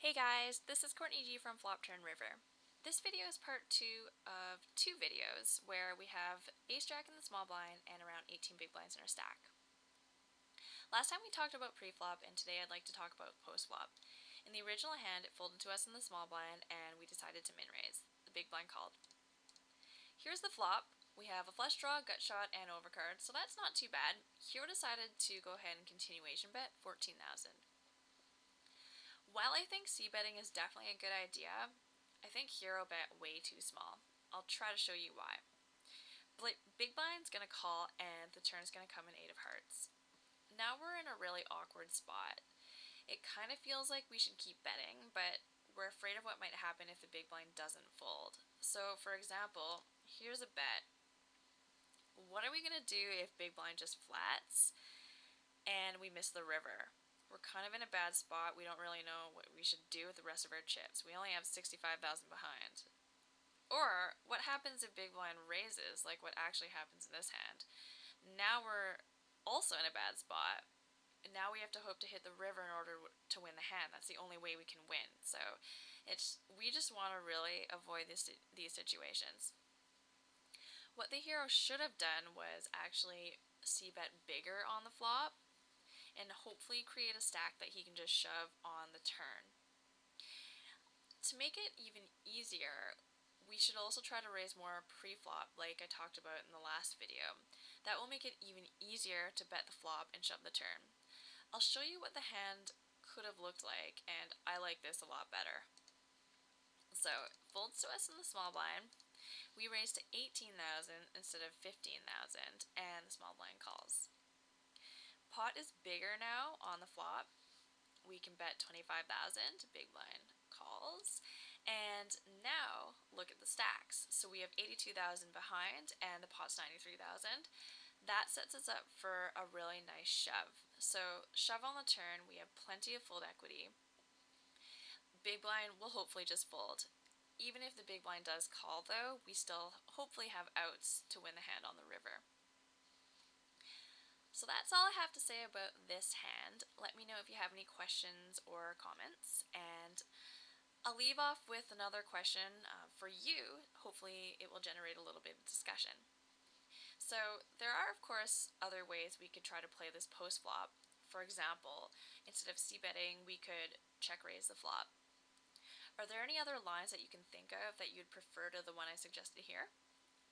Hey guys, this is Courtney Gee from FlopTurnRiver. This video is part 2 of 2 videos where we have ace jack in the small blind and around 18 big blinds in our stack. Last time we talked about pre-flop, and today I'd like to talk about post-flop. In the original hand, it folded to us in the small blind and we decided to min-raise. The big blind called. Here's the flop. We have a flush draw, gut shot, and overcard, so that's not too bad. Hero decided to go ahead and continuation bet 14,000. While I think c-betting is definitely a good idea, I think hero bet way too small. I'll try to show you why. Big blind's gonna call and the turn's gonna come in 8 of hearts. Now we're in a really awkward spot. It kind of feels like we should keep betting, but we're afraid of what might happen if the big blind doesn't fold. So for example, here's a bet. What are we gonna do if big blind just flats and we miss the river? We're kind of in a bad spot. We don't really know what we should do with the rest of our chips. We only have 65,000 behind. Or what happens if big blind raises, like what actually happens in this hand? Now we're also in a bad spot. And now we have to hope to hit the river in order to win the hand. That's the only way we can win. So we just want to really avoid these situations. What the hero should have done was actually c-bet bigger on the flop and hopefully create a stack that he can just shove on the turn. To make it even easier, we should also try to raise more pre-flop like I talked about in the last video. That will make it even easier to bet the flop and shove the turn. I'll show you what the hand could have looked like, and I like this a lot better. So, folds to us in the small blind. We raise to 18,000 instead of 15,000, and the small blind calls. Pot is bigger now on the flop. We can bet 25,000, big blind calls. And now look at the stacks. So we have 82,000 behind and the pot's 93,000. That sets us up for a really nice shove. So shove on the turn, we have plenty of fold equity. Big blind will hopefully just fold. Even if the big blind does call though, we still hopefully have outs to win the hand on the river. So that's all I have to say about this hand. Let me know if you have any questions or comments, and I'll leave off with another question for you. Hopefully it will generate a little bit of discussion. So there are of course other ways we could try to play this post flop. For example, instead of c-betting, we could check raise the flop. Are there any other lines that you can think of that you'd prefer to the one I suggested here?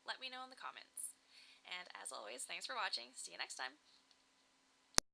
Let me know in the comments. And as always, thanks for watching. See you next time.